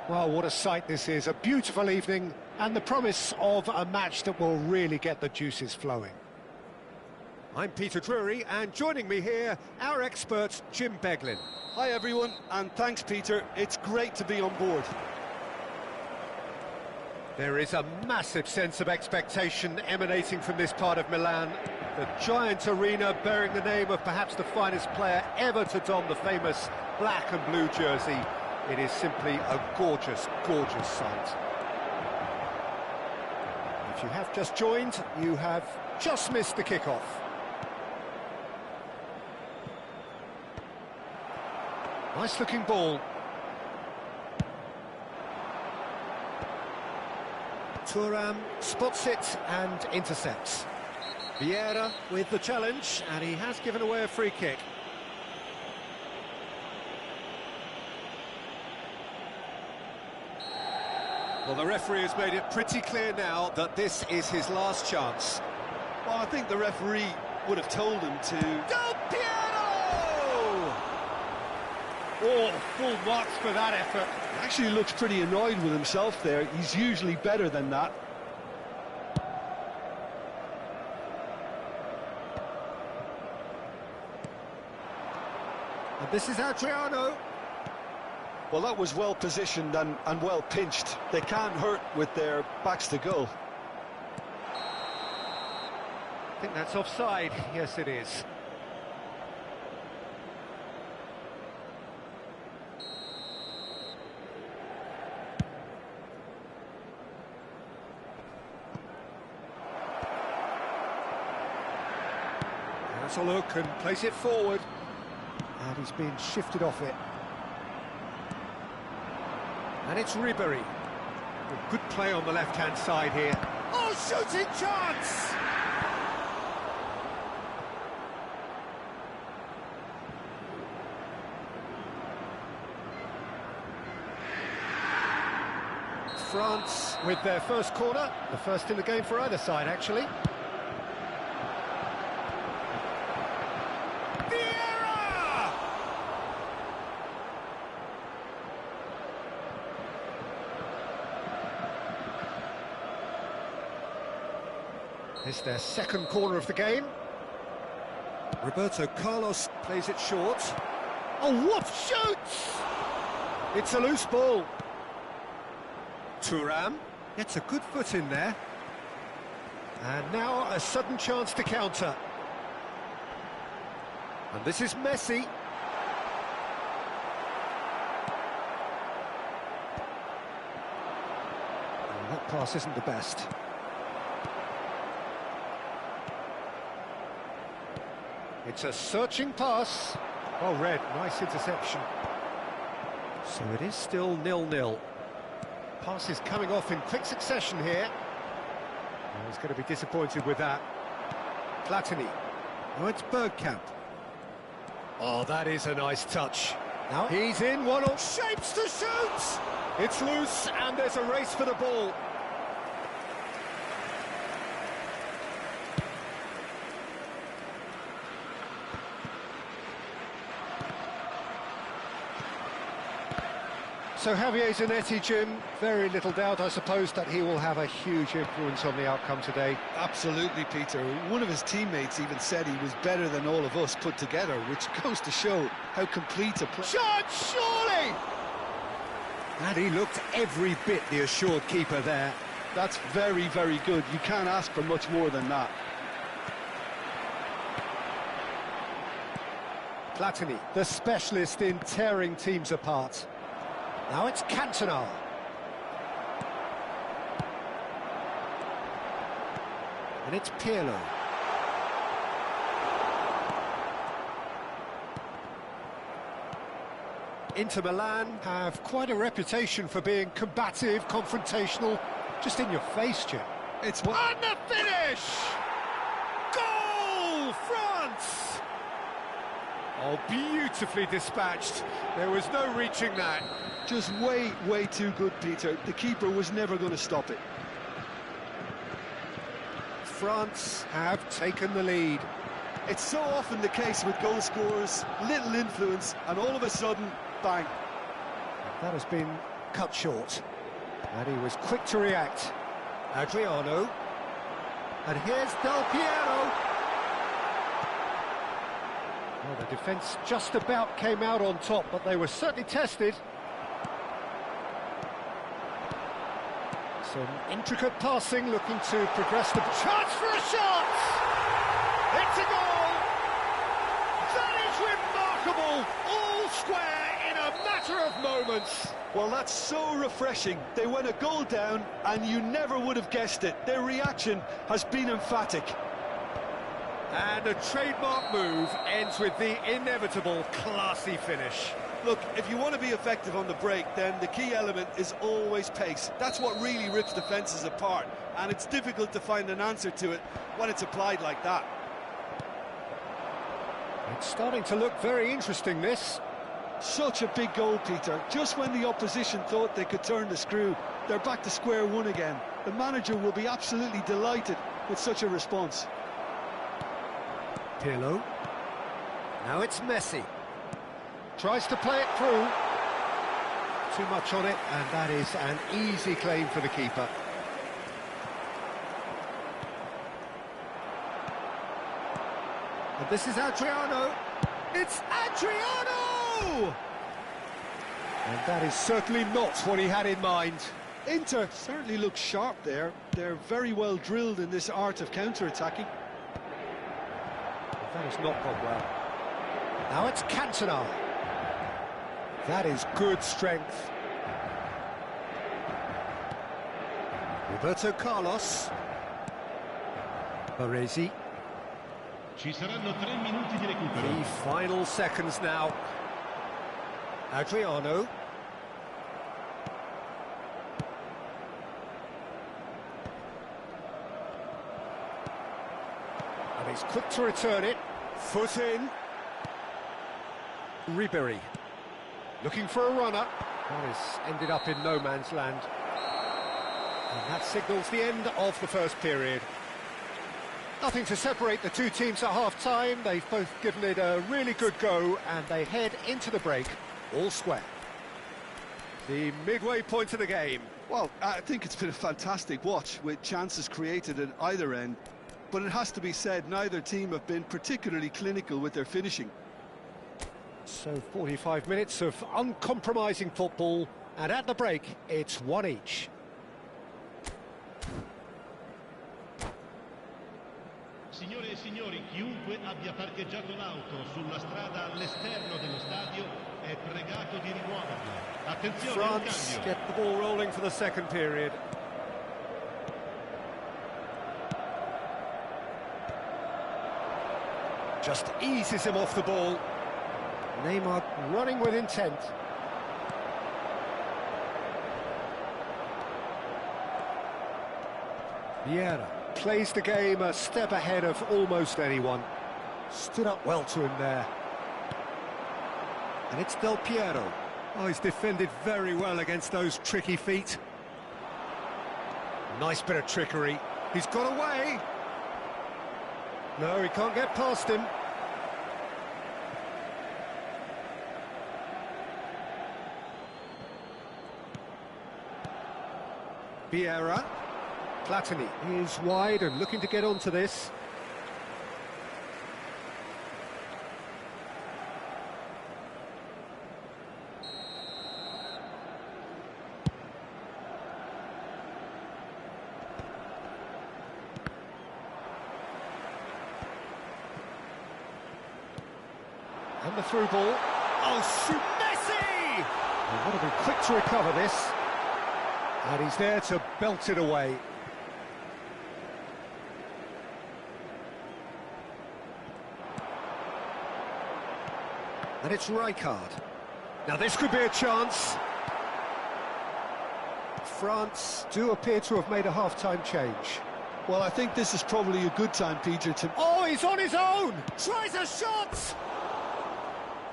Well, what a sight this is, a beautiful evening and the promise of a match that will really get the juices flowing. I'm Peter Drury, and joining me here, our expert Jim Beglin. Hi everyone, and thanks Peter, it's great to be on board. There is a massive sense of expectation emanating from this part of Milan. The giant arena bearing the name of perhaps the finest player ever to don the famous black and blue jersey. It is simply a gorgeous, gorgeous sight. If you have just joined, you have just missed the kickoff. Nice looking ball. Thuram spots it and intercepts. Vieira with the challenge, and he has given away a free kick. Well, the referee has made it pretty clear now that this is his last chance. Well, I think the referee would have told him to... Del Piero! Oh, full marks for that effort. He actually looks pretty annoyed with himself there. He's usually better than that. And this is Adriano. Well, that was well positioned and well pinched. They can't hurt with their backs to goal. I think that's offside. Yes, it is. Has a look and plays it forward. And he's been shifted off it. And it's Ribery. Good play on the left-hand side here. Oh, shooting chance! France with their first corner. The first in the game for either side, actually. It's their second corner of the game. Roberto Carlos plays it short. Oh, what shoots! It's a loose ball. Thuram gets a good foot in there. And now a sudden chance to counter. And this is Messi. And that pass isn't the best. It's a searching pass. Well read, nice interception. So it is still 0-0. Pass is coming off in quick succession here. Oh, he's going to be disappointed with that. Platini. Oh, it's Bergkamp. Oh, that is a nice touch. Now he's in, one or shapes to shoot! It's loose, and there's a race for the ball. So Javier Zanetti, Jim, very little doubt, I suppose, that he will have a huge influence on the outcome today. Absolutely, Peter. One of his teammates even said he was better than all of us put together, which goes to show how complete a player... Shot, surely! And he looked every bit the assured keeper there. That's very, very good. You can't ask for much more than that. Platini, the specialist in tearing teams apart. Now it's Cantona. And it's Pirlo. Inter Milan have quite a reputation for being combative, confrontational, just in your face, Jim. It's what... And the finish! Goal, France! Oh, beautifully dispatched. There was no reaching that. Just way, way too good, Peter. The keeper was never going to stop it. France have taken the lead. It's so often the case with goal scorers, little influence, and all of a sudden, bang. That has been cut short. And he was quick to react. Adriano. And here's Del Piero. Well, the defence just about came out on top, but they were certainly tested. Some intricate passing, looking to progress the... Chance for a shot! It's a goal! That is remarkable! All square in a matter of moments. Well, that's so refreshing. They went a goal down, and you never would have guessed it. Their reaction has been emphatic. And a trademark move ends with the inevitable classy finish. Look, if you want to be effective on the break, then the key element is always pace. That's what really rips defences apart, and it's difficult to find an answer to it when it's applied like that. It's starting to look very interesting, this. Such a big goal, Peter. Just when the opposition thought they could turn the screw, they're back to square one again. The manager will be absolutely delighted with such a response. Pirlo. Now it's Messi. Tries to play it through. Too much on it, and that is an easy claim for the keeper. And this is Adriano. It's Adriano! And that is certainly not what he had in mind. Inter certainly looks sharp there. They're very well drilled in this art of counter-attacking. That has not gone well. Now it's Cantona. That is good strength. Roberto Carlos. Baresi. Ci saranno 3 minuti di recupero. The final seconds now. Adriano. And he's quick to return it. Foot in. Ribery. Looking for a runner. That has ended up in no man's land. And that signals the end of the first period. Nothing to separate the two teams at half-time. They've both given it a really good go, and they head into the break all square. The midway point of the game. Well, I think it's been a fantastic watch, with chances created at either end. But it has to be said, neither team have been particularly clinical with their finishing. So 45 minutes of uncompromising football, and at the break, it's one each. Signore e signori, chiunque abbia parcheggiato l'auto sulla strada all'esterno dello stadio è pregato di rimuoverla. Attenzione al France cambio. get the ball rolling for the second period. Just eases him off the ball. Neymar running with intent. Vieira plays the game a step ahead of almost anyone. Stood up well to him there. And it's Del Piero. Oh, he's defended very well against those tricky feet. Nice bit of trickery. He's got away. No, he can't get past him. Vieira. Platini is wide and looking to get onto this. And the through ball. Oh, shoot, Messi! They want to be quick to recover this. And he's there to belt it away. And it's Rijkaard. Now this could be a chance. France do appear to have made a half-time change. Well, I think this is probably a good time, Peter, to... Oh, he's on his own! Tries a shot!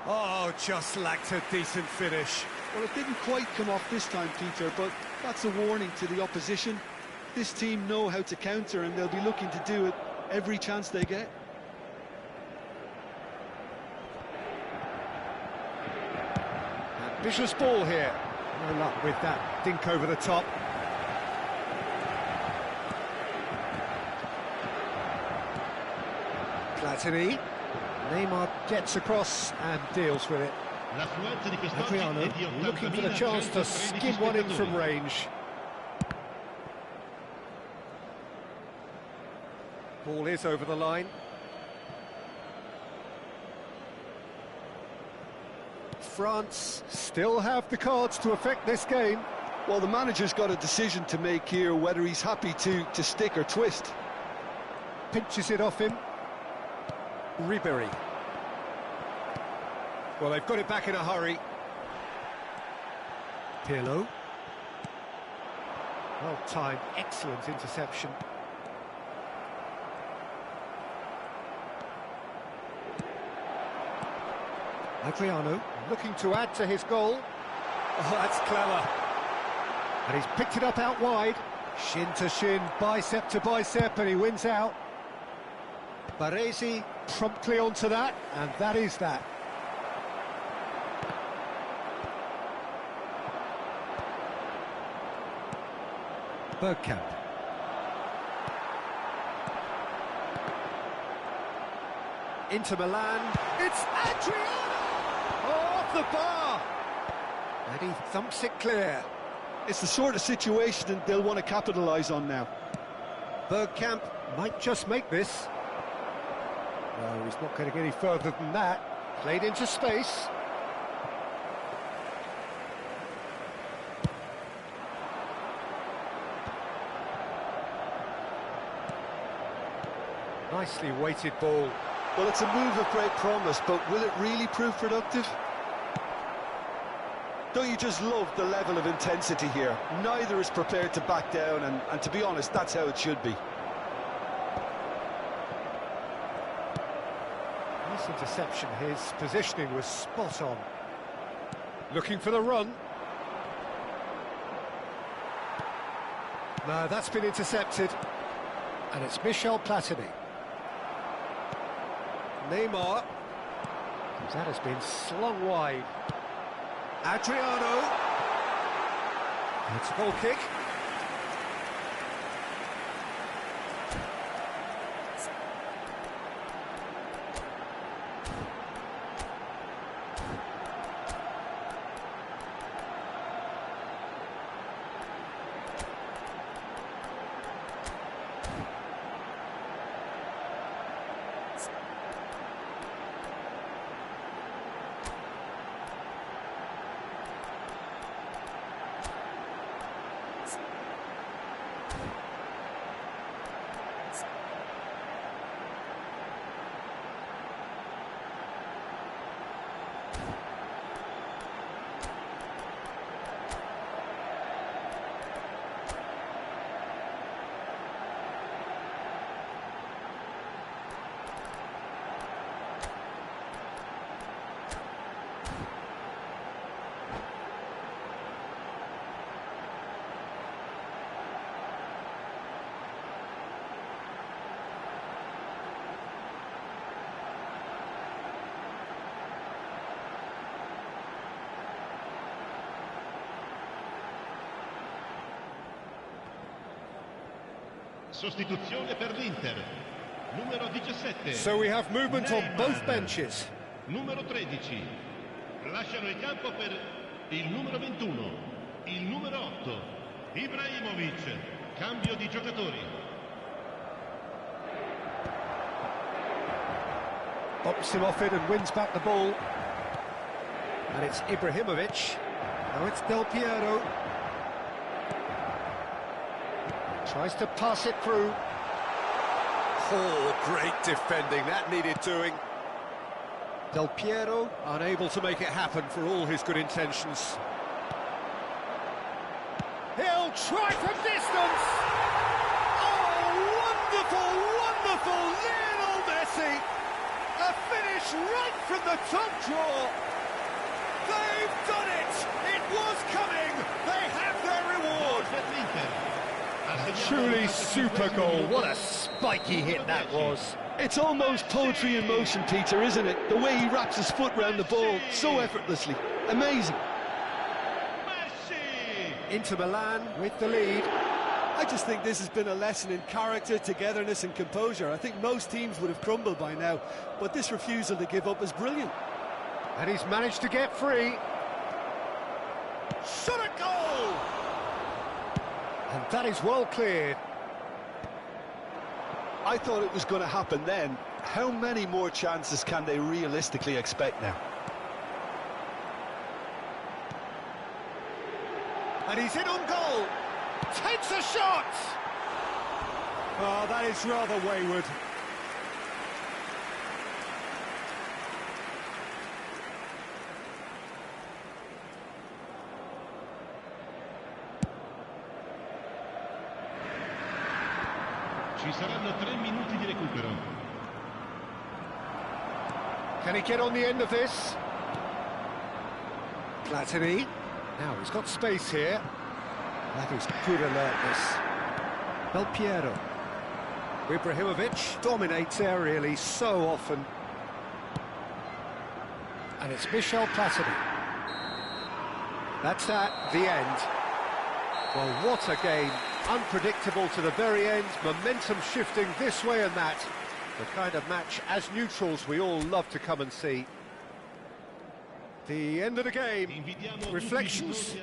Oh, just lacked a decent finish. Well, it didn't quite come off this time, Peter, but that's a warning to the opposition. This team know how to counter, and they'll be looking to do it every chance they get. Ambitious ball here. No luck with that dink over the top. Platini. Neymar gets across and deals with it. Adriano looking for the chance to skim one in from range. Ball is over the line. France still have the cards to affect this game. Well, the manager's got a decision to make here, whether he's happy to stick or twist. Pinches it off him. Ribéry. Well, they've got it back in a hurry. Pirlo. Well timed, excellent interception. Adriano looking to add to his goal. Oh, that's clever. And he's picked it up out wide. Shin to shin, bicep to bicep, and he wins out. Baresi promptly onto that, and that is that. Bergkamp. Into Milan. It's Adriano! Off the bar! And he thumps it clear. It's the sort of situation they'll want to capitalise on now. Bergkamp might just make this. No, he's not going to get any further than that. Played into space. Nicely weighted ball. Well, it's a move of great promise, but will it really prove productive? Don't you just love the level of intensity here? Neither is prepared to back down, and to be honest, that's how it should be. Nice interception. His positioning was spot on. Looking for the run. No, that's been intercepted. And it's Michel Platini. Neymar. That has been slung wide. Adriano. It's a goal kick. Sostituzione per l'Inter. Numero 17. So we have movement on both benches. Numero 13. Lasciano il campo per il numero 21. Il numero 8. Ibrahimovic. Cambio di giocatori. Bops him off it and wins back the ball. And it's Ibrahimovic. Now it's Del Piero. Tries to pass it through. Oh, great defending. That needed doing. Del Piero unable to make it happen for all his good intentions. He'll try from distance. Oh, wonderful, wonderful Lionel Messi. A finish right from the top draw. They've done it. It was coming. They have their reward. Truly super goal. What a spiky hit that was. It's almost poetry in motion, Peter, isn't it? The way he wraps his foot round the ball so effortlessly. Amazing. Inter Milan with the lead. I just think this has been a lesson in character, togetherness and composure. I think most teams would have crumbled by now, but this refusal to give up is brilliant. And he's managed to get free. Shot a goal! And that is well cleared. I thought it was going to happen then. How many more chances can they realistically expect now? And he's in on goal. Takes a shot! Oh, that is rather wayward. Ci saranno 3 minuti di recupero. Can he get on the end of this? Platini. Now he's got space here. That is good alertness. Del Piero. Ibrahimovic dominates aerially so often. And it's Michel Platini. That's at the end. Well, what a game. Unpredictable to the very end, momentum shifting this way and that. The kind of match, as neutrals, we all love to come and see. The end of the game. Reflections?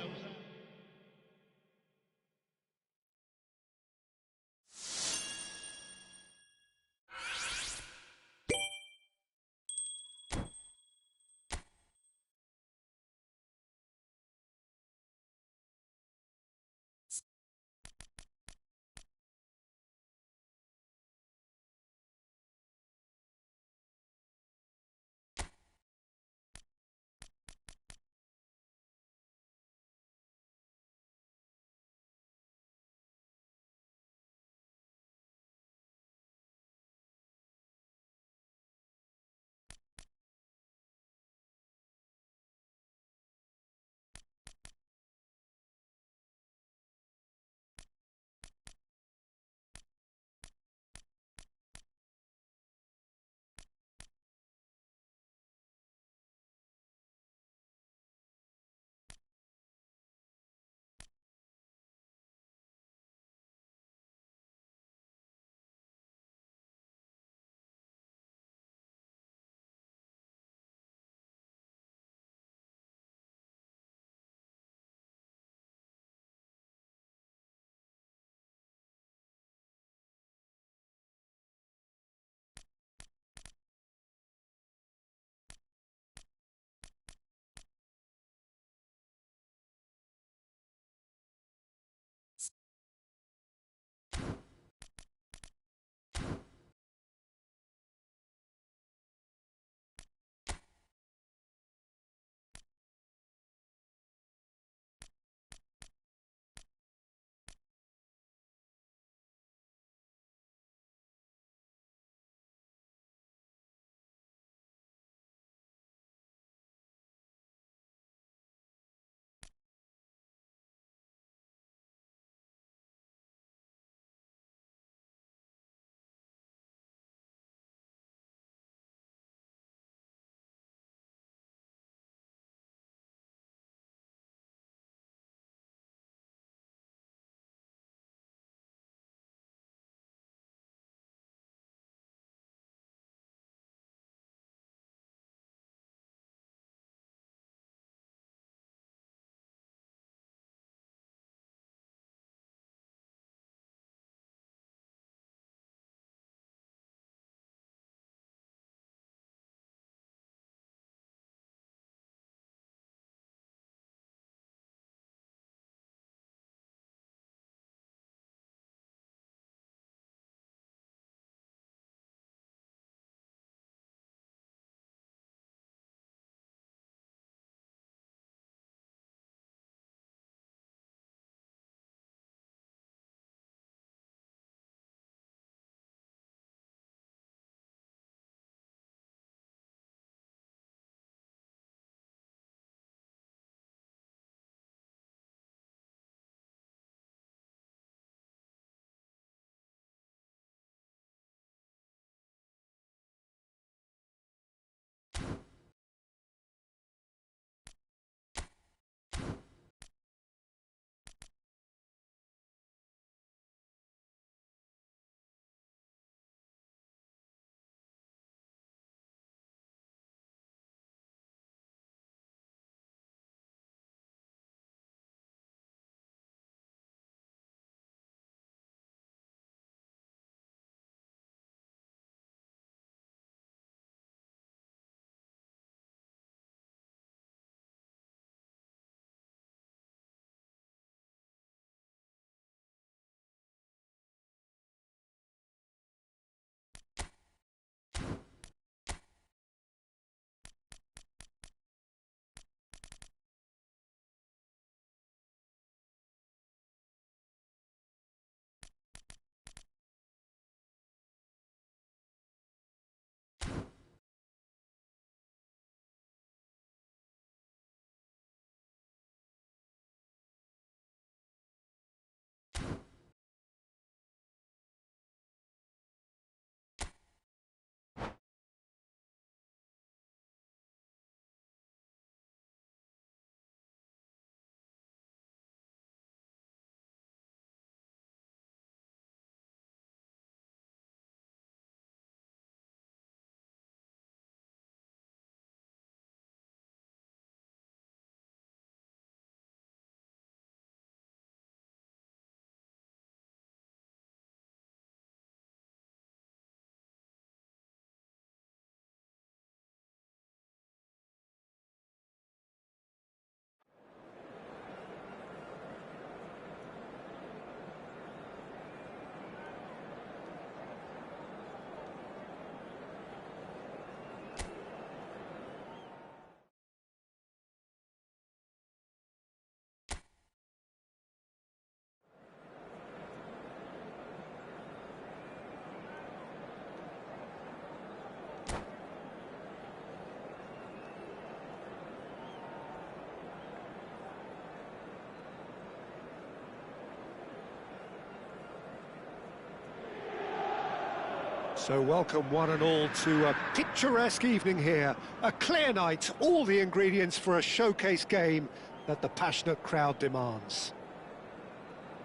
So welcome one and all to a picturesque evening here. A clear night, all the ingredients for a showcase game that the passionate crowd demands.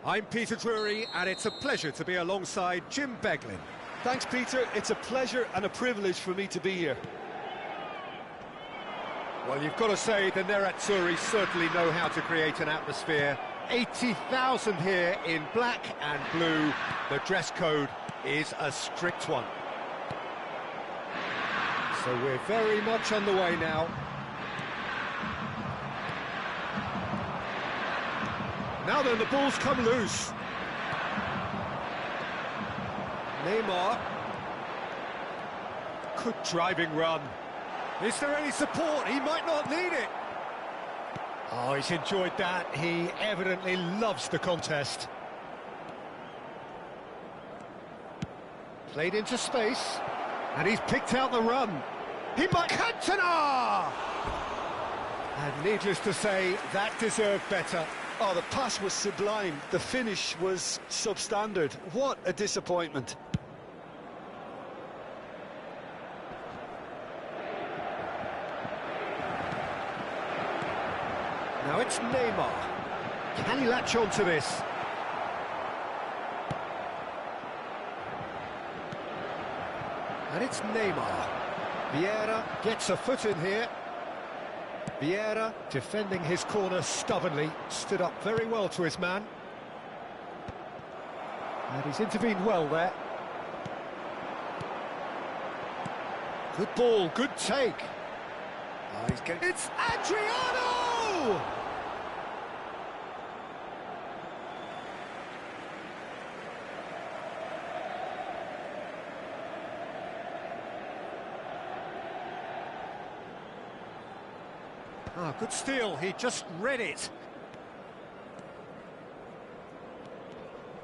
I'm Peter Drury, and it's a pleasure to be alongside Jim Beglin. Thanks, Peter. It's a pleasure and a privilege for me to be here. Well, you've got to say the Nerazzurri certainly know how to create an atmosphere. 80,000 here in black and blue. The dress code is a strict one. So we're very much on the way now. Now then, the ball's come loose. Neymar. Good driving run. Is there any support? He might not need it. Oh, he's enjoyed that. He evidently loves the contest. Played into space, and he's picked out the run. He might... Cantona! And needless to say, that deserved better. Oh, the pass was sublime. The finish was substandard. What a disappointment. Now it's Neymar. Can he latch on to this? And it's Neymar. Vieira gets a foot in here. Vieira, defending his corner stubbornly, stood up very well to his man. And he's intervened well there. Good ball, good take. Oh, he's getting... It's Adriano! Ah, good steal, he just read it.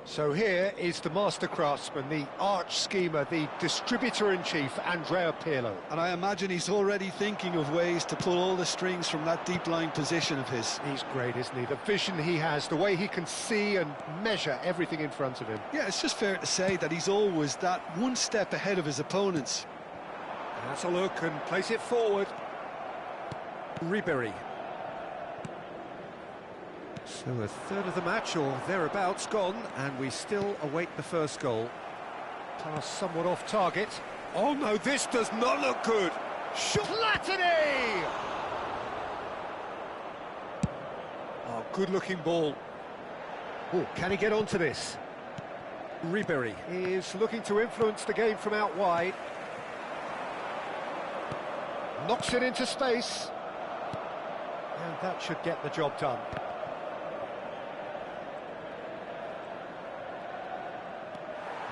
So here is the master craftsman, the arch schemer, the distributor-in-chief, Andrea Pirlo. And I imagine he's already thinking of ways to pull all the strings from that deep-lying position of his. He's great, isn't he? The vision he has, the way he can see and measure everything in front of him. Yeah, it's just fair to say that he's always that one step ahead of his opponents. That's a look and place it forward. Ribery. So a third of the match, or thereabouts, gone, and we still await the first goal. Pass somewhat off target. Oh no, this does not look good. Platini! Oh, good-looking ball. Oh, can he get onto this? Ribery is looking to influence the game from out wide. Knocks it into space. And that should get the job done.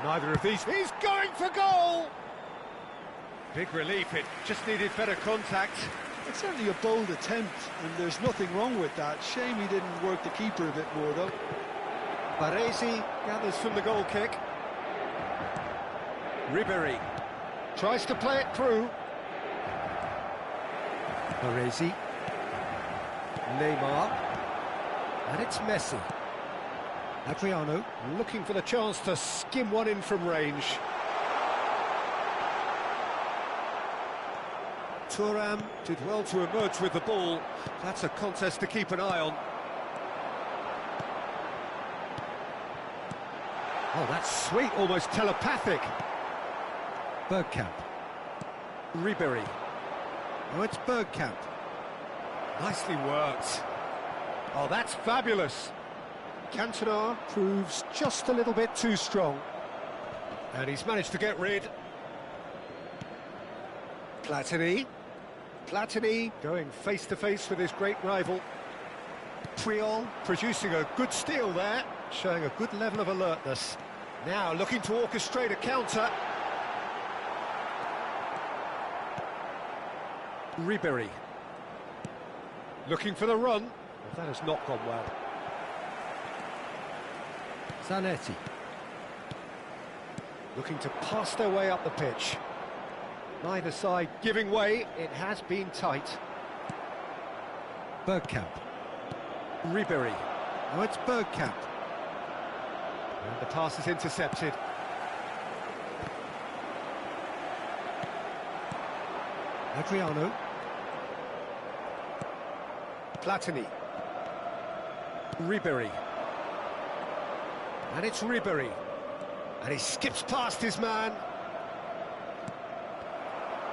Neither of these... He's going for goal! Big relief, it just needed better contact. It's certainly a bold attempt, and there's nothing wrong with that. Shame he didn't work the keeper a bit more, though. Baresi gathers from the goal kick. Ribery tries to play it through. Baresi. Neymar. And it's Messi. Adriano looking for the chance to skim one in from range. Thuram did well to emerge with the ball. That's a contest to keep an eye on. Oh, that's sweet, almost telepathic. Bergkamp. Ribery. Oh, it's Bergkamp. Nicely worked. Oh, that's fabulous. Cantona proves just a little bit too strong. And he's managed to get rid. Platini. Platini going face-to-face with his great rival. Puyol producing a good steal there, showing a good level of alertness. Now looking to orchestrate a counter. Ribery. Looking for the run. Well, that has not gone well. Zanetti. Looking to pass their way up the pitch. Neither side giving way. It has been tight. Bergkamp. Ribery. Oh, it's Bergkamp. And the pass is intercepted. Adriano. Platini. Ribery. And it's Ribery. And he skips past his man.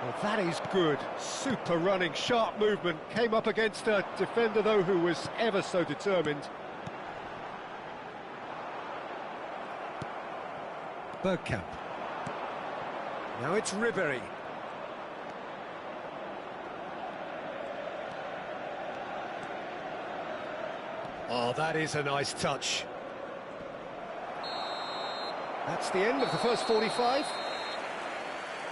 Well, that is good. Super running, sharp movement. Came up against a defender, though, who was ever so determined. Bergkamp. Now it's Ribery. Oh, that is a nice touch. That's the end of the first 45.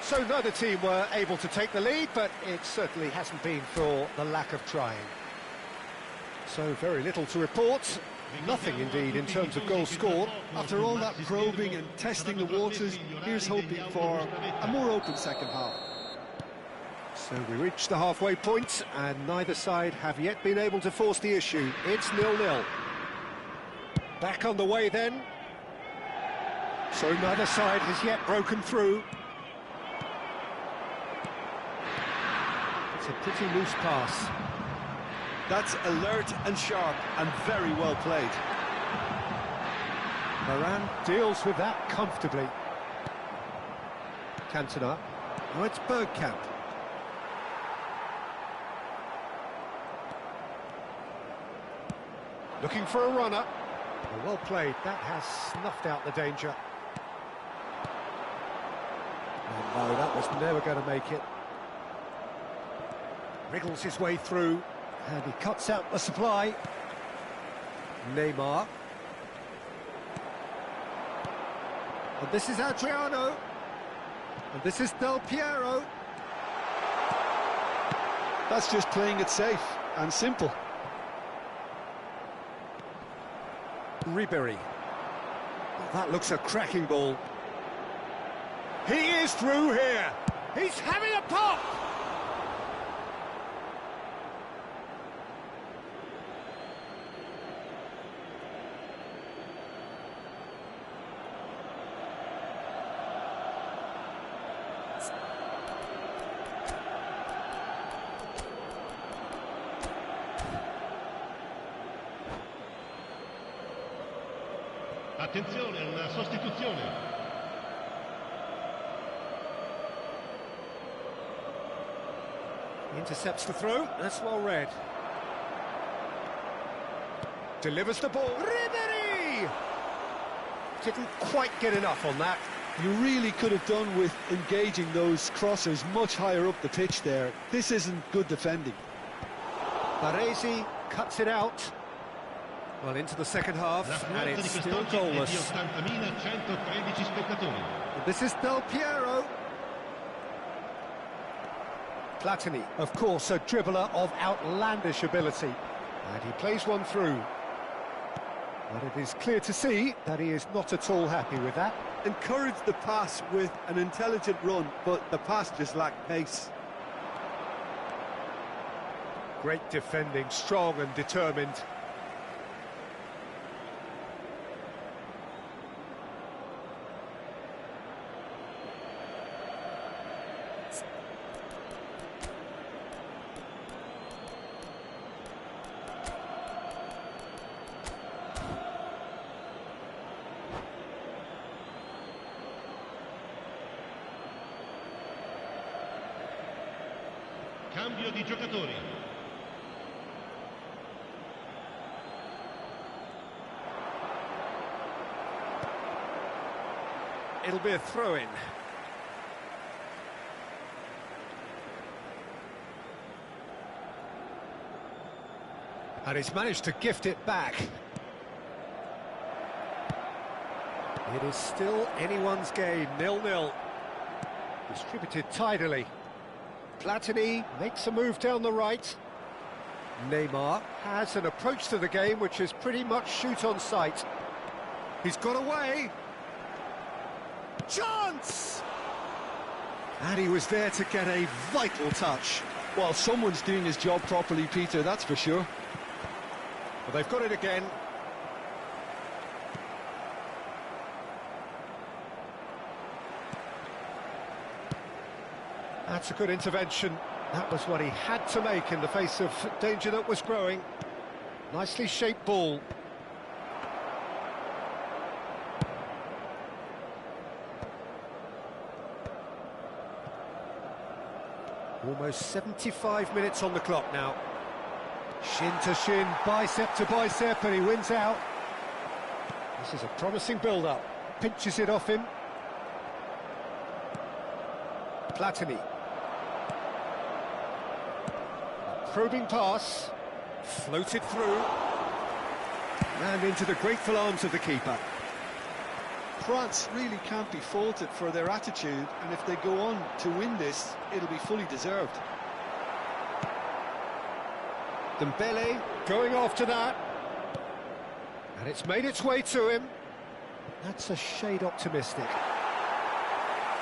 So neither team were able to take the lead, but it certainly hasn't been for the lack of trying. So very little to report. Nothing, indeed, in terms of goals scored. After all that probing and testing the waters, here's hoping for a more open second half. So we reached the halfway point, and neither side have yet been able to force the issue. It's 0-0. Back on the way then. So neither side has yet broken through. It's a pretty loose pass. That's alert and sharp and very well played. Moran deals with that comfortably. Cantona. Oh, it's Bergkamp. Looking for a runner. Oh, well played. That has snuffed out the danger. Oh, no, that was never going to make it. Wriggles his way through. And he cuts out the supply. Neymar. And this is Adriano. And this is Del Piero. That's just playing it safe and simple. Ribery. Oh, that looks a cracking ball. He is through here. He's having a pop. Attenzione, una sostituzione. Intercepts the throw. That's well read. Delivers the ball. Ribery! Didn't quite get enough on that. You really could have done with engaging those crossers much higher up the pitch there. This isn't good defending. Baresi cuts it out. Well, into the second half, and it's still goalless. This is Del Piero. Platini, of course, a dribbler of outlandish ability. And he plays one through. But it is clear to see that he is not at all happy with that. Encouraged the pass with an intelligent run, but the pass just lacked pace. Great defending, strong and determined. Cambio di giocatori. It'll be a throw-in. And he's managed to gift it back. It is still anyone's game, 0-0. Distributed tidily. Platini makes a move down the right. Neymar has an approach to the game which is pretty much shoot on sight. He's got away. Chance! And he was there to get a vital touch. Well, someone's doing his job properly, Peter, that's for sure. But they've got it again. That's a good intervention. That was what he had to make in the face of danger that was growing. Nicely shaped ball. Almost 75 minutes on the clock now. Shin to shin, bicep to bicep, and he wins out. This is a promising build-up. Pinches it off him. Platini. A probing pass. Floated through. And into the grateful arms of the keeper. France really can't be faulted for their attitude, and if they go on to win this, it'll be fully deserved. Dembele going after that. And it's made its way to him. That's a shade optimistic.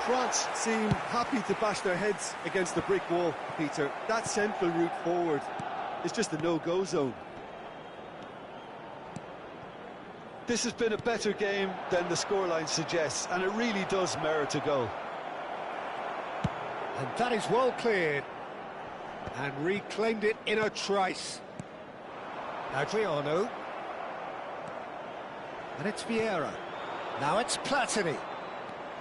France seem happy to bash their heads against the brick wall, Peter. That central route forward is just a no-go zone. This has been a better game than the scoreline suggests, and it really does merit a goal. And that is well cleared. And reclaimed it in a trice. Adriano. And it's Vieira. Now it's Platini.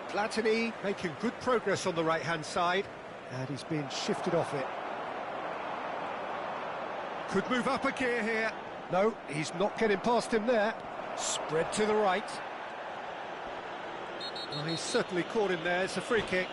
Platini making good progress on the right-hand side. And he's being shifted off it. Could move up a gear here. No, he's not getting past him there. Spread to the right. Well, he's certainly caught him there. It's a free kick.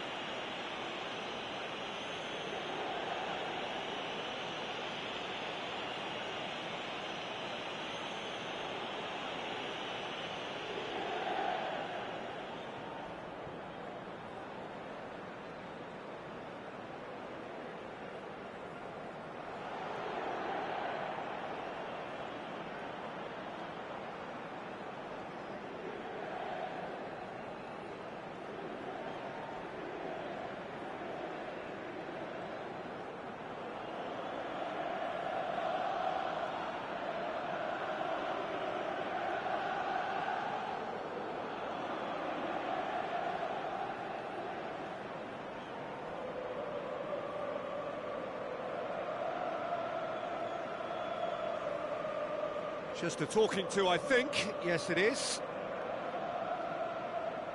Just a talking to, I think. Yes, it is.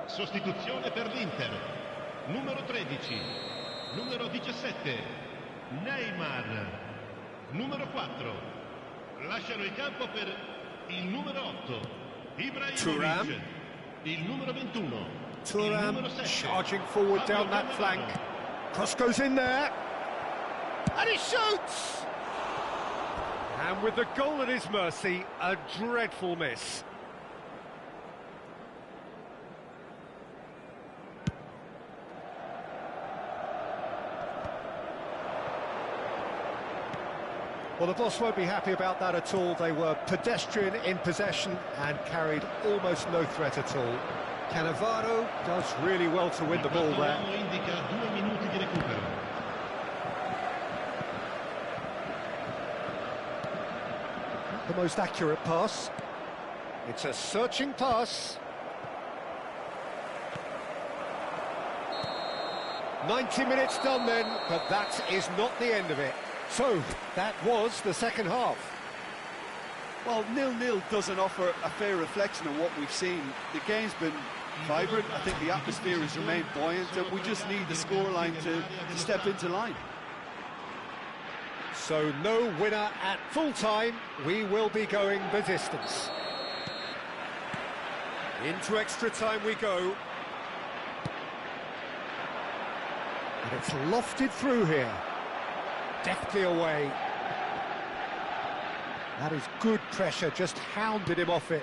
Sostituzione per l'Inter. Numero 13. Numero 17. Neymar. Numero 4. Lasciano il campo per il numero 8. Ibrahimovic. Il numero 21. Thuram charging forward down that flank. Cross goes in there. And he shoots! And with the goal at his mercy, a dreadful miss. Well, the boss won't be happy about that at all. They were pedestrian in possession and carried almost no threat at all. Cannavaro does really well to win the ball there. The most accurate pass. It's a searching pass. 90 minutes done then, but that is not the end of it. So, that was the second half. Well, 0-0 doesn't offer a fair reflection of what we've seen. The game's been vibrant. I think the atmosphere has remained buoyant, and we just need the scoreline to step into line. So no winner at full time. We will be going the distance. Into extra time we go. And it's lofted through here. Deftly away. That is good pressure, just hounded him off it.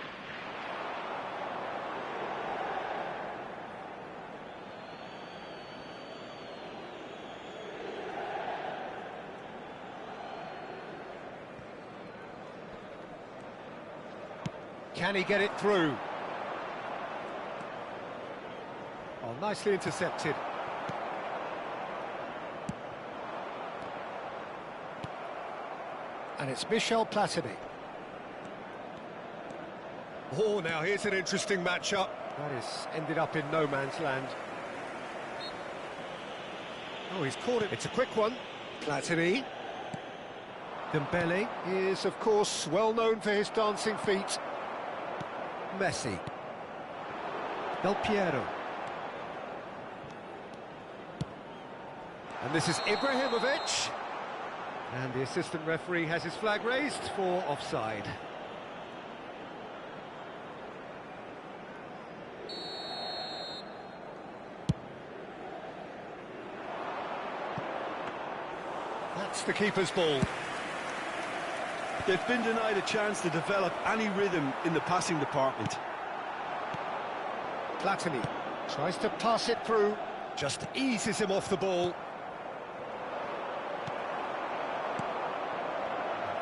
Can he get it through? Oh, nicely intercepted. And it's Michel Platini. Oh, now here's an interesting matchup. That is ended up in no man's land. Oh, he's caught it. It's a quick one. Platini. Dembele is, of course, well known for his dancing feet. Messi. Del Piero. And this is Ibrahimovic. And the assistant referee has his flag raised for offside. That's the keeper's ball. They've been denied a chance to develop any rhythm in the passing department. Platini tries to pass it through, just eases him off the ball.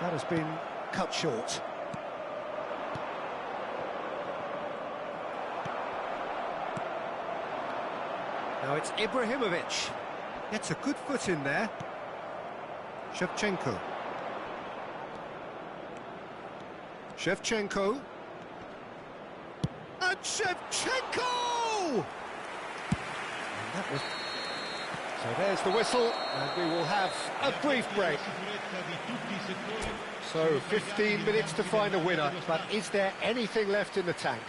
That has been cut short. Now it's Ibrahimovic. Gets a good foot in there. Shevchenko. Shevchenko. And Shevchenko! And that was... So there's the whistle, and we will have a brief break. So 15 minutes to find a winner, but is there anything left in the tank?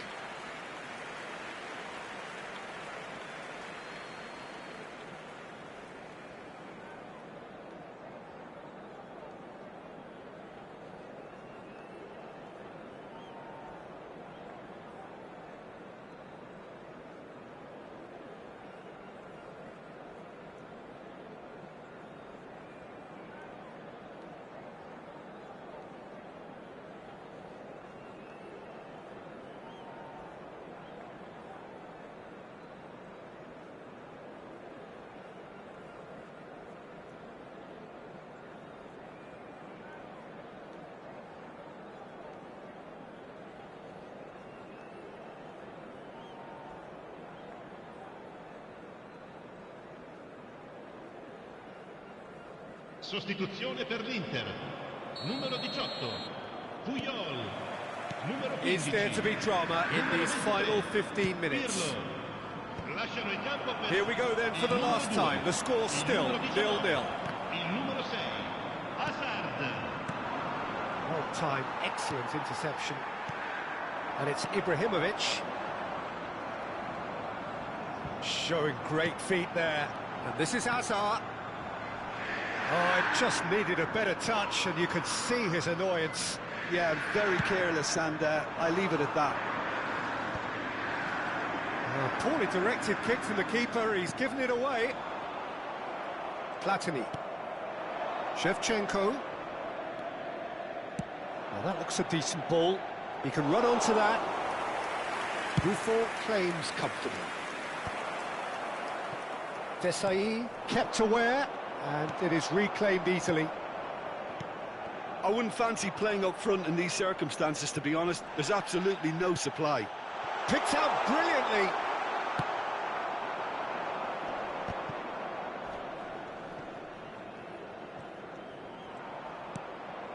Sostituzione per l'Inter. Numero 18, Puyol. Numero 15. Is there to be drama in these final 15 minutes? Lasciano il campo per... Here we go then for the last time. The score still 0-0. Il numero 6, Hazard. Well timed, excellent interception. And it's Ibrahimovic. Showing great feet there. And this is Hazard. Oh, it just needed a better touch, and you could see his annoyance. Yeah, very careless, and I leave it at that. Poorly directed kick from the keeper, he's given it away. Platini. Shevchenko. Well, that looks a decent ball. He can run onto that. Buffon claims comfortably. Desai kept aware, and it is reclaimed easily. I wouldn't fancy playing up front in these circumstances, to be honest. There's absolutely no supply. Picked out brilliantly.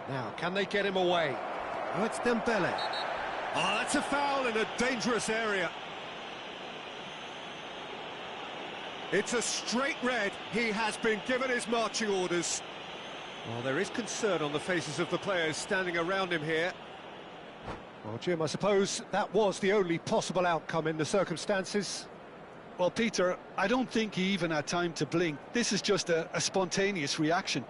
Now, can they get him away? Oh, it's Dembele. Oh, that's a foul in a dangerous area. It's a straight red. He has been given his marching orders. Well, there is concern on the faces of the players standing around him here. Well, Jim, I suppose that was the only possible outcome in the circumstances. Well, Peter, I don't think he even had time to blink. This is just a spontaneous reaction.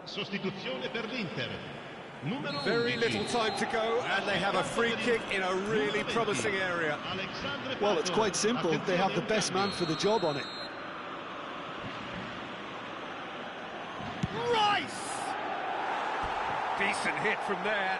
Sostituzione per l'Inter. Numero Very 11. little time to go, and they have a free kick in a really promising area. Well, it's quite simple. They have the best man for the job on it. Rice! Decent hit from there.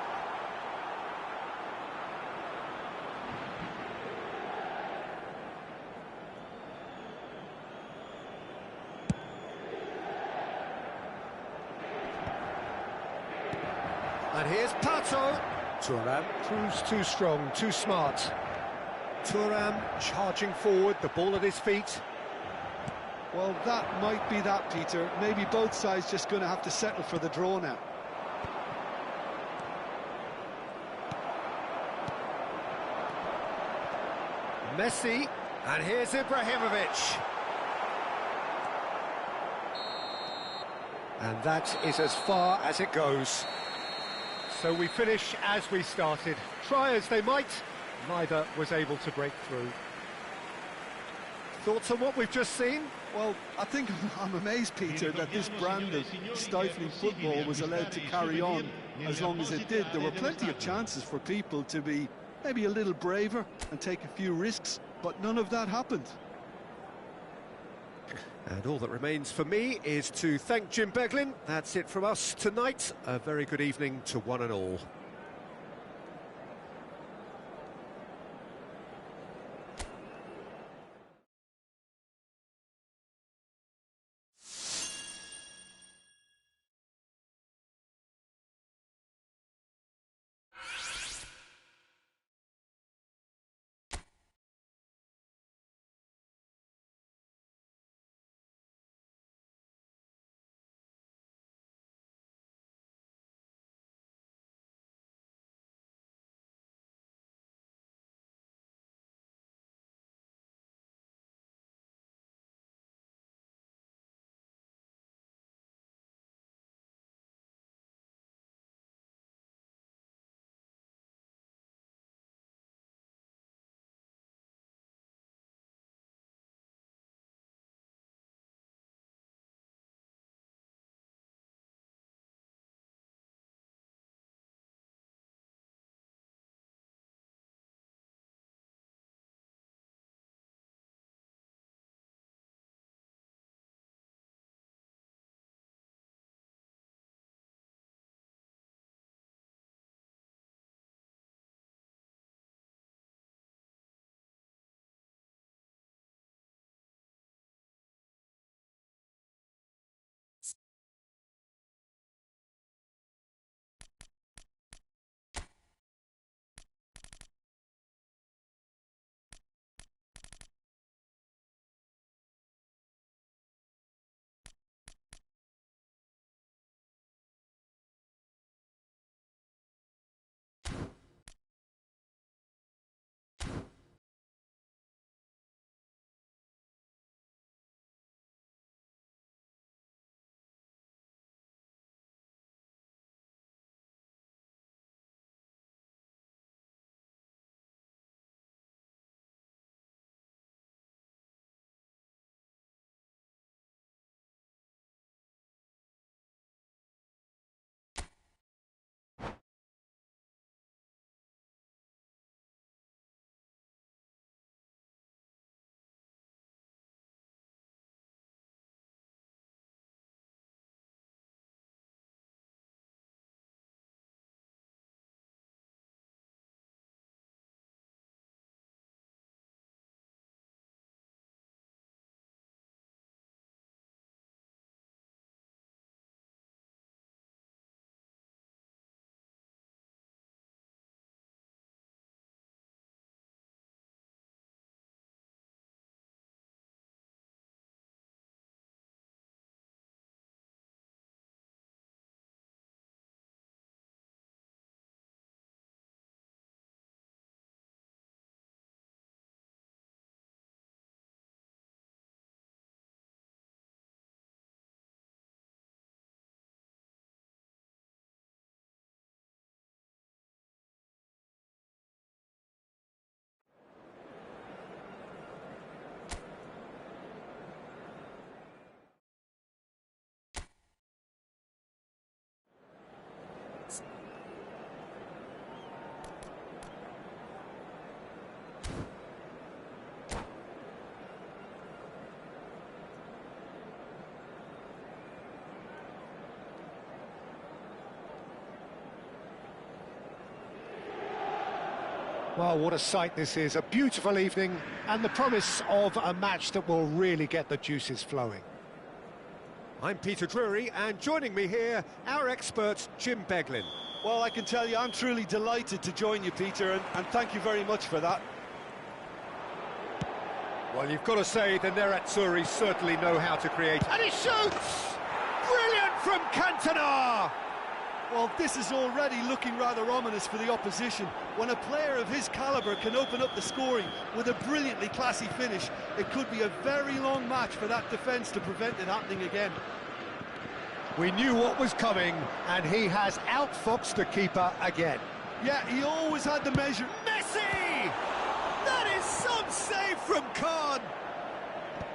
And here's Pato. Thuram proves too strong, too smart. Thuram charging forward, the ball at his feet. Well, that might be that, Peter. Maybe both sides just going to have to settle for the draw now. Messi, and here's Ibrahimovic. And that is as far as it goes. So we finish as we started. Try as they might, neither was able to break through. Thoughts on what we've just seen? Well, I think I'm amazed, Peter, that this brand of stifling football was allowed to carry on as long as it did. There were plenty of chances for people to be maybe a little braver and take a few risks, but none of that happened. And all that remains for me is to thank Jim Beglin. That's it from us tonight. A very good evening to one and all. Well, what a sight this is, a beautiful evening, and the promise of a match that will really get the juices flowing. I'm Peter Drury, and joining me here, our expert, Jim Beglin. Well, I can tell you, I'm truly delighted to join you, Peter, and thank you very much for that. Well, you've got to say the Nerazzurri certainly know how to create. And he shoots! Brilliant from Cantona! Well, this is already looking rather ominous for the opposition. When a player of his calibre can open up the scoring with a brilliantly classy finish, it could be a very long match for that defence to prevent it happening again. We knew what was coming, and he has outfoxed the keeper again. Yeah, he always had the measure. Messi! That is some save from Khan!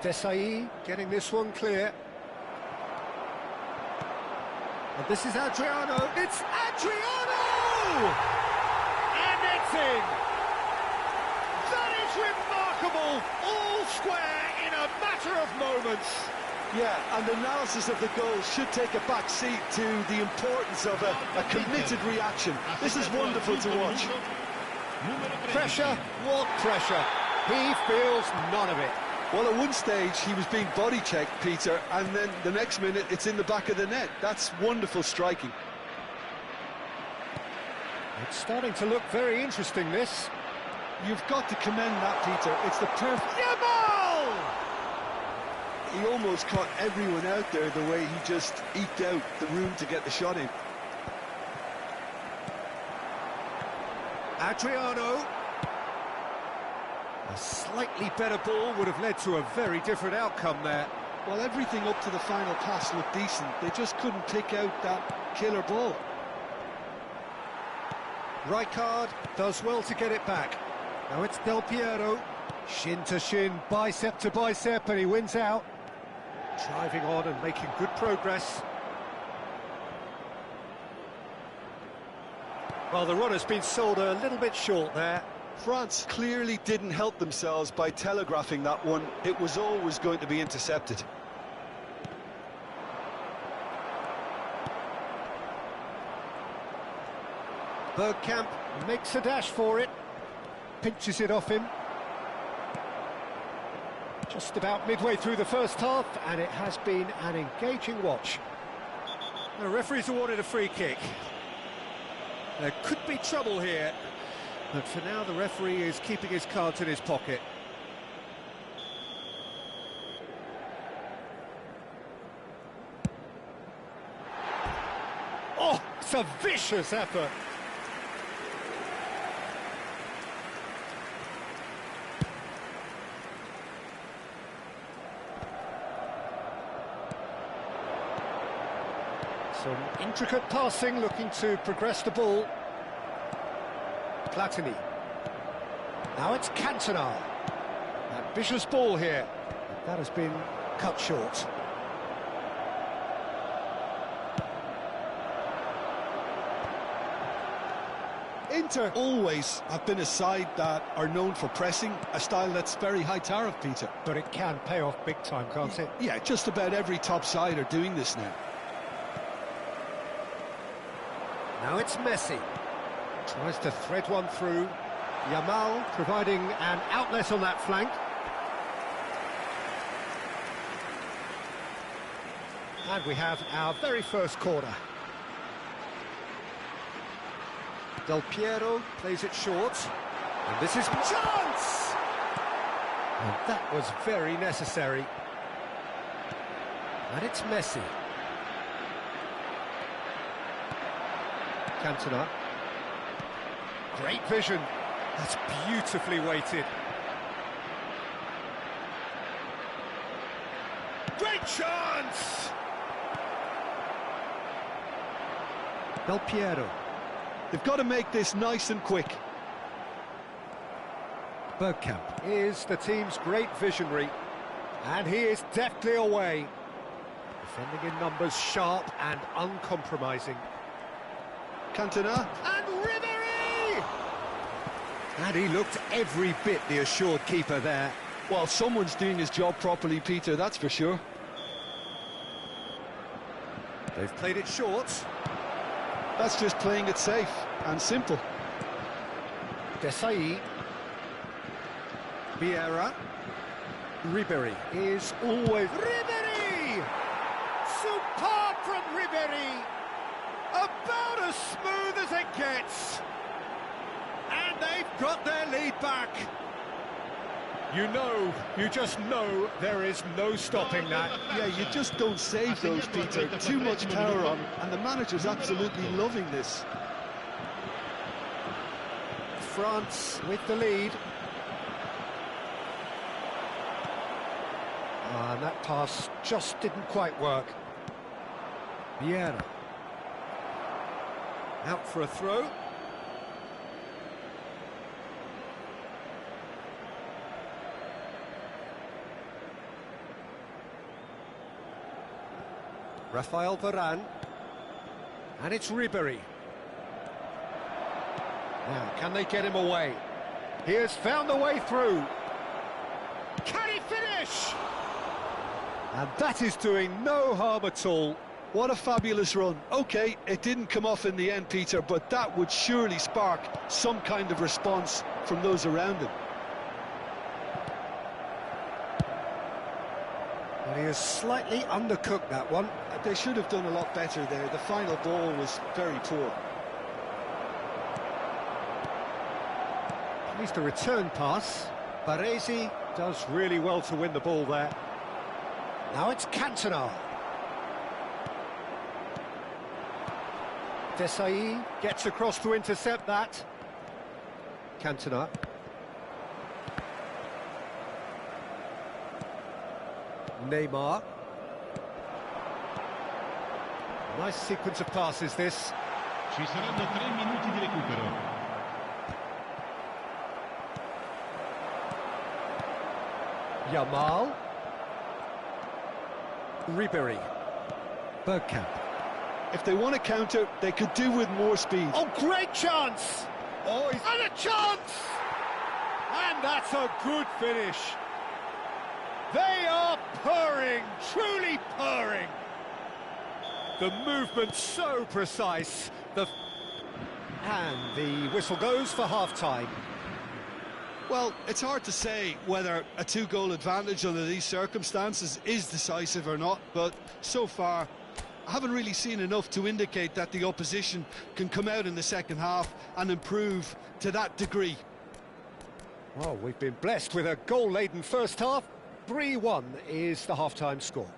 Desai getting this one clear. And this is Adriano. It's Adriano! And it's in! That is remarkable! All square in a matter of moments. Yeah, and the analysis of the goal should take a back seat to the importance of a committed reaction. This is wonderful to watch. Pressure? What pressure? He feels none of it. Well, at one stage, he was being body-checked, Peter, and then the next minute, it's in the back of the net. That's wonderful striking. It's starting to look very interesting, this. You've got to commend that, Peter. It's the perfect... Yamal! He almost caught everyone out there the way he just eked out the room to get the shot in. Adriano. A slightly better ball would have led to a very different outcome there. Well, everything up to the final pass looked decent. They just couldn't pick out that killer ball. Rijkaard does well to get it back. Now it's Del Piero. Shin to shin, bicep to bicep, and he wins out. Driving on and making good progress. Well, the run has been sold a little bit short there. France clearly didn't help themselves by telegraphing that one. It was always going to be intercepted. Bergkamp makes a dash for it. Pinches it off him. Just about midway through the first half, and it has been an engaging watch. The referee's awarded a free kick. There could be trouble here. But for now, the referee is keeping his cards in his pocket. Oh, it's a vicious effort. Some intricate passing, looking to progress the ball. Platini. Now it's Cantona. Ambitious ball here. That has been cut short. Inter always have been a side that are known for pressing, a style that's very high tariff, Peter. But it can pay off big time, can't it? Yeah, just about every top side are doing this now. Now it's Messi. Tries to thread one through. Yamal providing an outlet on that flank. And we have our very first corner. Del Piero plays it short. And this is chance! And that was very necessary. And it's Messi. Cantona. Great vision. That's beautifully weighted. Great chance! Del Piero. They've got to make this nice and quick. Bergkamp is the team's great visionary, and he is deftly away. Defending in numbers, sharp and uncompromising. Cantona. And Ribéry! And he looked every bit the assured keeper there. Well, someone's doing his job properly, Peter, that's for sure. They've played it short. That's just playing it safe and simple. Desai. Vieira. Ribéry is always... Ribéry! Superb from Ribéry! About as smooth as it gets! And they've got their lead back. You just know there is no stopping that. Yeah, you just don't save those, Peter. Too much power on, and the manager's absolutely loving this. France with the lead. And that pass just didn't quite work. Vieira. Out for a throw. Rafael Varane. And it's Ribéry. Now, can they get him away? He has found the way through. Can he finish? And that is doing no harm at all. What a fabulous run. OK, it didn't come off in the end, Peter, but that would surely spark some kind of response from those around him. And he has slightly undercooked that one. They should have done a lot better there. The final ball was very poor. At least a return pass. Baresi does really well to win the ball there. Now it's Cantona. Desai gets across to intercept that. Cantona. Neymar. Nice sequence of passes this. Ci saranno 3 minuti di recupero. Yamal. Ribéry. Bergkamp. If they want to counter, they could do with more speed. Oh, great chance! Oh, he's had a chance! And that's a good finish. They are purring, truly purring. The movement so precise. And the whistle goes for half-time. Well, it's hard to say whether a 2-goal advantage under these circumstances is decisive or not, but so far I haven't really seen enough to indicate that the opposition can come out in the second half and improve to that degree. Well, we've been blessed with a goal-laden first half. 3-1 is the half-time score.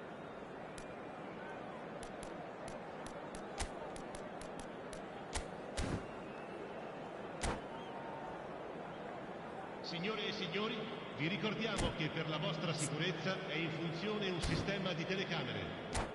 Signore e signori, vi ricordiamo che per la vostra sicurezza è in funzione un sistema di telecamere.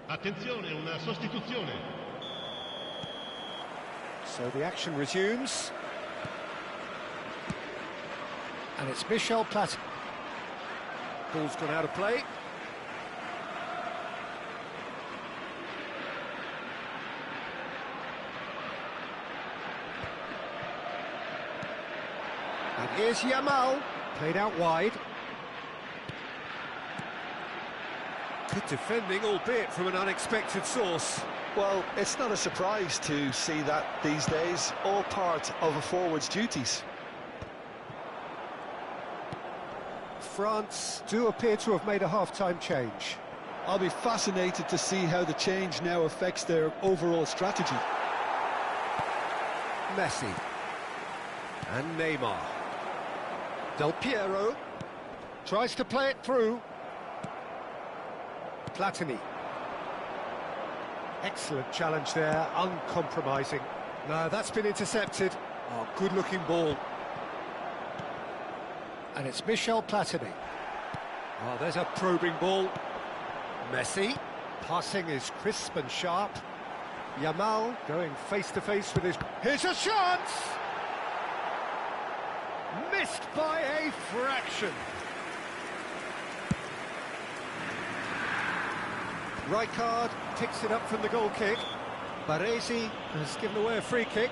Attenzione, una sostituzione. So the action resumes. And it's Michel Platini. Ball's gone out of play. And here's Yamal, played out wide. Good defending, albeit from an unexpected source. Well, it's not a surprise to see that these days, all part of a forward's duties. France do appear to have made a half-time change. I'll be fascinated to see how the change now affects their overall strategy. Messi. And Neymar. Del Piero tries to play it through. Platini. Excellent challenge there, uncompromising. No, that's been intercepted. Oh, good-looking ball. And it's Michel Platini. Oh, there's a probing ball. Messi. Passing is crisp and sharp. Yamal going face-to-face with his... Here's a chance! Missed by a fraction. Rijkaard picks it up from the goal kick. Baresi has given away a free kick.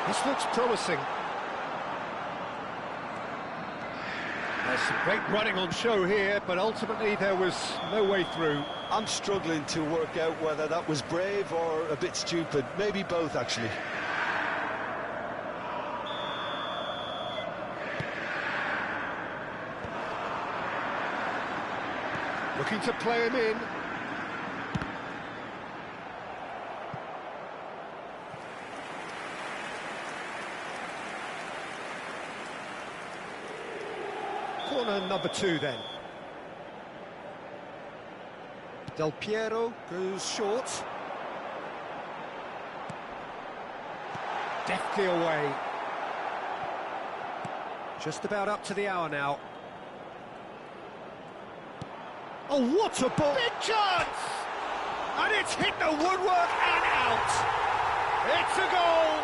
This looks promising. There's some great running on show here, but ultimately there was no way through. I'm struggling to work out whether that was brave or a bit stupid. Maybe both, actually. Looking to play him in. Corner number 2 then. Del Piero goes short. Deftly away. Just about up to the hour now. Oh, what a ball! Big chance! And it's hit the woodwork and out. It's a goal!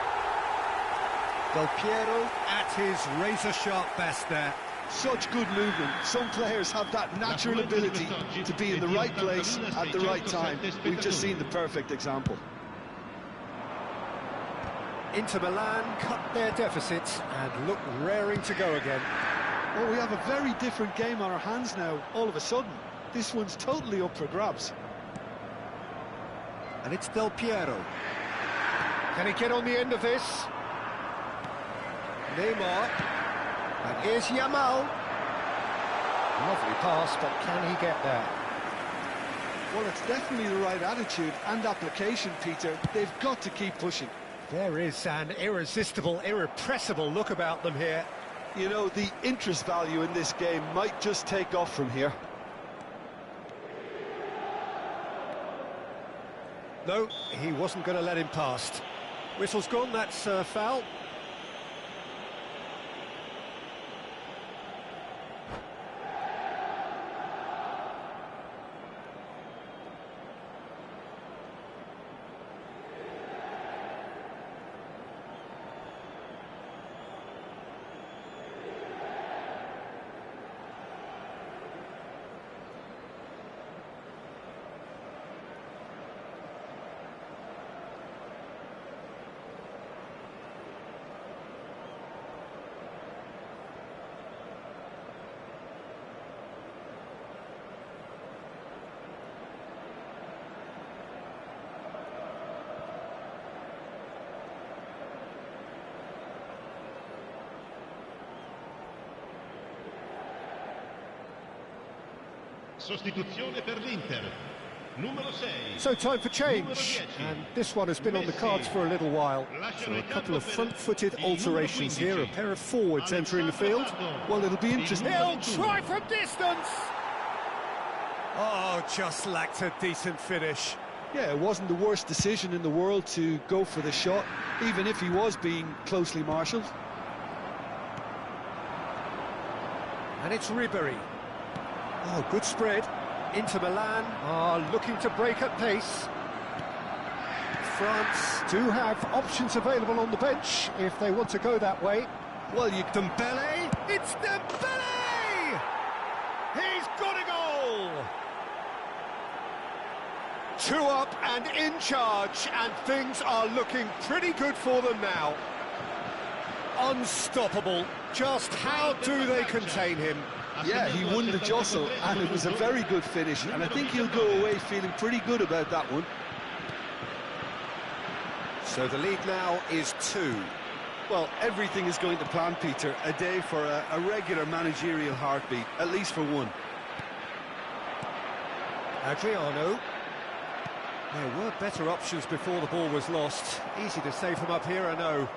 Del Piero at his razor-sharp best there. Such good movement. Some players have that natural ability to be in the right place at the right time. We've just seen the perfect example. Inter Milan cut their deficit and look raring to go again. Well, we have a very different game on our hands now, all of a sudden. This one's totally up for grabs. And it's Del Piero. Can he get on the end of this? Neymar. And here's Yamal. Lovely pass, but can he get there? Well, it's definitely the right attitude and application, Peter. They've got to keep pushing. There is an irresistible, irrepressible look about them here. You know, the interest value in this game might just take off from here. No, he wasn't going to let him past. Whistle's gone, that's foul. Sostituzione per l'Inter. Numero 6. So time for change, and this one has been on the cards for a little while. So a couple of front-footed alterations here, a pair of forwards entering the field. Well, it'll be interesting. He'll try from distance! Oh, just lacked a decent finish. Yeah, it wasn't the worst decision in the world to go for the shot, even if he was being closely marshalled. And it's Ribéry. Oh, good spread. Inter Milan are looking to break at pace. France do have options available on the bench if they want to go that way. Well, Dembele! It's Dembele! He's got a goal! 2 up and in charge, and things are looking pretty good for them now. Unstoppable. Just how do they contain him? Yeah, he won the jostle, and it was a very good finish, and I think he'll go away feeling pretty good about that one. So the lead now is 2. Well, everything is going to plan, Peter. A day for a regular managerial heartbeat, at least for one. Adriano. There were better options before the ball was lost. Easy to save from up here, I know.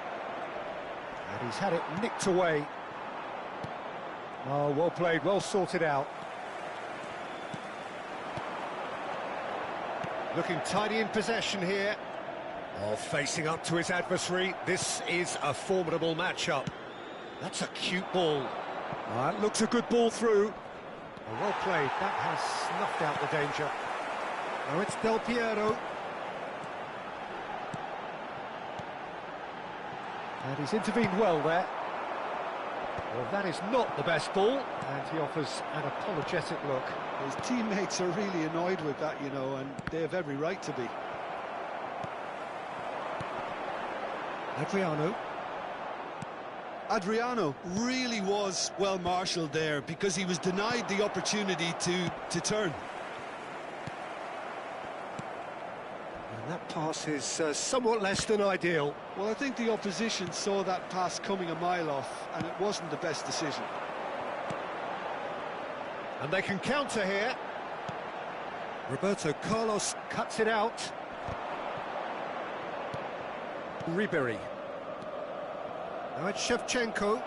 And he's had it nicked away. Oh, well played, well sorted out. Looking tidy in possession here. Oh, facing up to his adversary. This is a formidable matchup. That's a cute ball. That looks a good ball through. Oh, well played, that has snuffed out the danger. Now it's Del Piero. And he's intervened well there. Well, that is not the best ball, and he offers an apologetic look. His teammates are really annoyed with that, you know, and they have every right to be. Adriano really was well marshalled there because he was denied the opportunity to turn. And that pass is somewhat less than ideal. Well, I think the opposition saw that pass coming a mile off, and it wasn't the best decision. And they can counter here. Roberto Carlos cuts it out. Ribery. Now it's Shevchenko.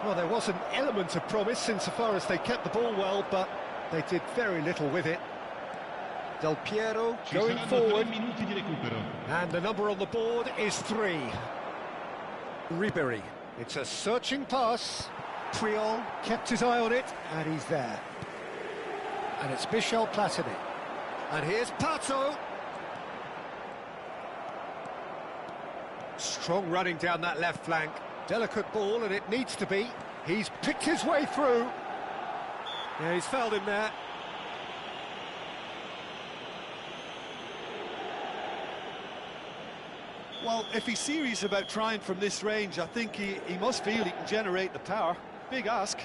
Well, there was an element of promise insofar as they kept the ball well, but they did very little with it. Del Piero going forward. And the number on the board is 3. Ribery. It's a searching pass. Puyol kept his eye on it, and he's there. And it's Michel Platini. And here's Pato. Strong running down that left flank. Delicate ball, and it needs to be. He's picked his way through. Yeah, he's fouled him there. Well, if he's serious about trying from this range, I think he must feel he can generate the power. Big ask.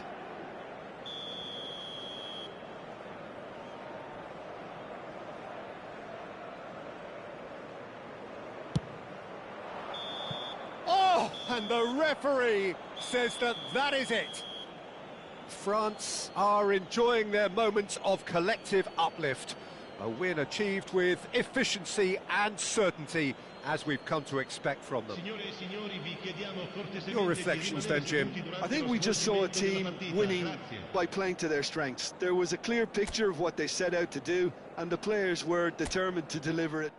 Oh, and the referee says that is it. France are enjoying their moments of collective uplift. A win achieved with efficiency and certainty, as we've come to expect from them. Your reflections then, Jim? I think we just saw a team winning by playing to their strengths. There was a clear picture of what they set out to do, and the players were determined to deliver it.